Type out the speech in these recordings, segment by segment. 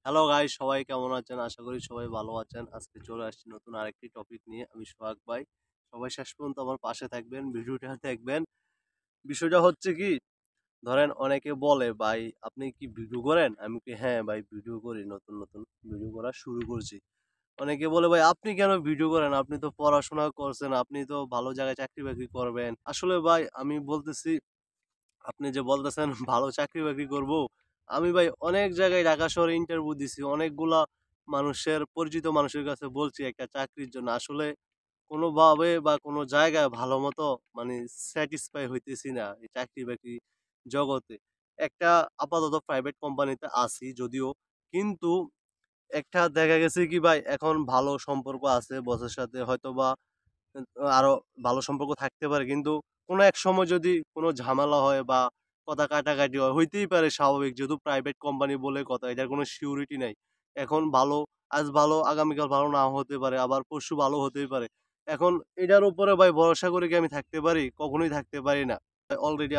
Hello guys, সবাই কেমন আছেন? আশা করি সবাই ভালো আছেন। আজকে চলে আসছি নতুন আরেকটি টপিক নিয়ে। আমি সোহাগ ভাই। সবাই শেষ পর্যন্ত আমার পাশে থাকবেন, ভিডিওটা দেখবেন। বিষয়টা হচ্ছে কি, ধরেন অনেকে বলে, "ভাই আপনি কি ভিডিও করেন?" আমি কি, "হ্যাঁ ভাই ভিডিও করি। নতুন ভিডিও করা শুরু করছি।" অনেকে বলে, "ভাই আপনি কেন ভিডিও করেন? আপনি তো পড়াশোনা করছেন, আপনি তো ভালো জায়গায় চাকরি-বাকরি করবেন।" আসলে ভাই আমি বলতেছি, আপনি যে বলতেছেন ভালো চাকরি-বাকরি করব, আমি ভাই অনেক জায়গায় ঢাকা শহরে ইন্টারভিউ দিছি। অনেকগুলা পরিচিত মানুষের কাছে বলছি একটা চাকরির জন্য। আসলে কোনোভাবে বা কোনো জায়গায় ভালোমতো মানে স্যাটিসফাই হইতেছি না এই চাকরি-বাকরি জগতে। একটা আপাতত প্রাইভেট কোম্পানিতে আছি যদিও। কিন্তু একটা দেখা গেছে কি ভাই, এখন ভালো সম্পর্ক আছে বসের সাথে, হয়তোবা আরো ভালো সম্পর্ক থাকতে পারে। কিন্তু কোনো এক সময় যদি কোনো ঝামেলা হয় বা কথা কাটাকাটি হয়, হইতেই পারে স্বাভাবিক। যেহেতু প্রাইভেট কোম্পানি বলে কথা, এটার কোনো সিউরিটি নাই। এখন ভালো, আজ ভালো, আগামীকাল ভালো নাও হতে পারে, আবার পরশু ভালো হতেই পারে। এখন এটার উপরে ভাই ভরসা করে কি আমি থাকতে পারি? কখনোই থাকতে পারি না। অলরেডি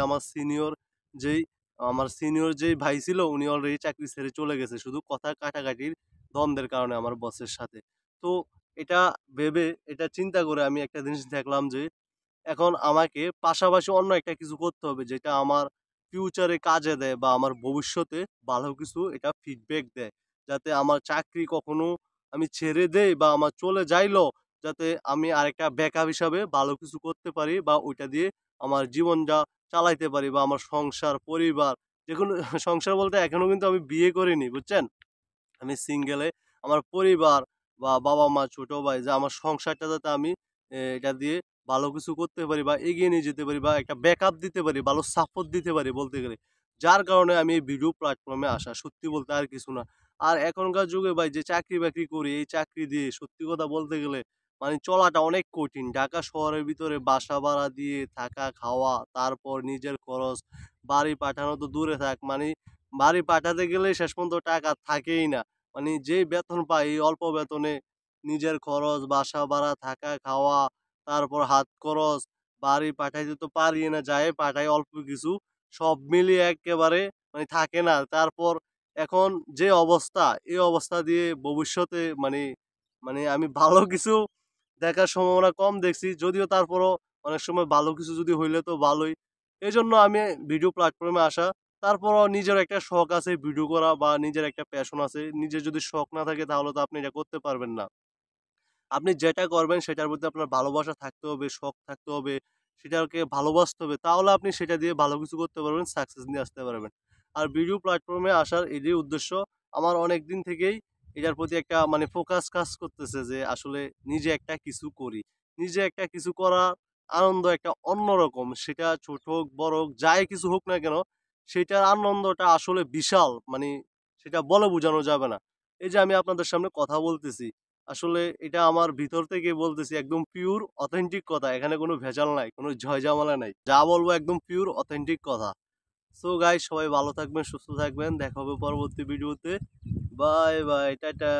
যেই আমার সিনিয়র ভাই ছিল, উনি অলরেডি চাকরি ছেড়ে চলে গেছে শুধু কথা কাটাকাটির দ্বন্দ্বের কারণে আমার বসের সাথে। তো এটা ভেবে, এটা চিন্তা করে আমি একটা জিনিস দেখলাম যে, এখন আমাকে পাশাপাশি অন্য একটা কিছু করতে হবে যেটা আমার ফিউচারে কাজে দেয় বা আমার ভবিষ্যতে ভালো কিছু এটা ফিডব্যাক দেয়। যাতে আমার চাকরি কখনো আমি ছেড়ে দেই বা আমার চলে যাইলেও যাতে আমি আরেকটা ব্যাকআপ হিসাবে ভালো কিছু করতে পারি বা ওইটা দিয়ে আমার জীবনটা চালাইতে পারি বা আমার সংসার, পরিবার যেকোনো সংসার বলতে এখনো কিন্তু আমি বিয়ে করিনি, বুঝছেন? আমি সিঙ্গেলে আমার পরিবার বা বাবা-মা, ছোট ভাই যে আমার সংসারটা যাতে আমি এটা দিয়ে ভালো কিছু করতে পারি বা এগিয়ে নিয়ে যেতে পারি বা একটা ব্যাকআপ দিতে পারি, ভালো সাপোর্ট দিতে পারি বলতে গেলে। যার কারণে আমি এই ভিডিও প্ল্যাটফর্মে আসা। সত্যি বলতে আর কিছু না। আর এখনকার যুগে ভাই যে চাকরি-বাকরি করি, এই চাকরি দিয়ে সত্যি কথা বলতে গেলে মানে চলাটা অনেক কঠিন। ঢাকা শহরের ভিতরে বাসা ভাড়া দিয়ে থাকা, খাওয়া, তারপর নিজের খরচ, বাড়ি পাঠানো তো দূরে থাক। মানে বাড়ি পাঠাতে গেলে শেষ পর্যন্ত টাকা থাকেই না। মানে যেই বেতন পাই, এই অল্প বেতনে নিজের খরচ, বাসা ভাড়া, থাকা, খাওয়া, তারপর হাত খরচ, বাড়ি পাঠাইতে তো পারি না, যাই পাঠাই অল্প কিছু। সব মিলিয়ে এক্কেবারে মানে থাকে না। তারপর এখন যে অবস্থা, এই অবস্থা দিয়ে ভবিষ্যতে মানে আমি ভালো কিছু দেখার সম্ভাবনা কম দেখছি। যদিও তারপরও অনেক সময় ভালো কিছু যদি হইলে তো ভালোই। এজন্য আমি ভিডিও প্ল্যাটফর্মে আসা। তারপরও নিজের একটা শখ আছে ভিডিও করা বা নিজের একটা প্যাশন আছে। নিজের যদি শখ না থাকে তাহলে তো আপনি এটা করতে পারবেন না। আপনি যেটা করবেন সেটার প্রতি আপনার ভালোবাসা থাকতে হবে, শখ থাকতে হবে, সেটাকে ভালোবাসতে হবে। তাহলে আপনি সেটা দিয়ে ভালো কিছু করতে পারবেন, সাকসেস নিয়ে আসতে পারবেন। আর ভিডিও প্ল্যাটফর্মে আসার এটাই উদ্দেশ্য। আমার অনেকদিন থেকেই এটার প্রতি একটা মানে ফোকাস কাজ করতেছে যে আসলে নিজে একটা কিছু করি। নিজে একটা কিছু করার আনন্দ একটা অন্যরকম। সেটা ছোট হোক, বড় হোক, যাই কিছু হোক না কেন, সেটার আনন্দটা আসলে বিশাল। মানে সেটা বলে বোঝানো যাবে না। এই যে আমি আপনাদের সামনে কথা বলতেছি, আসলে এটা আমার ভিতর থেকে বলতেছি, একদম পিওর অথেন্টিক কথা। এখানে কোনো ভেজাল নাই, কোনো ঝয়-ঝামেলা নাই। যা বলবো একদম পিওর অথেন্টিক কথা। সো গাইস, সবাই ভালো থাকবেন, সুস্থ থাকবেন। দেখা হবে পরবর্তী ভিডিওতে। Bye, bye. টাটা।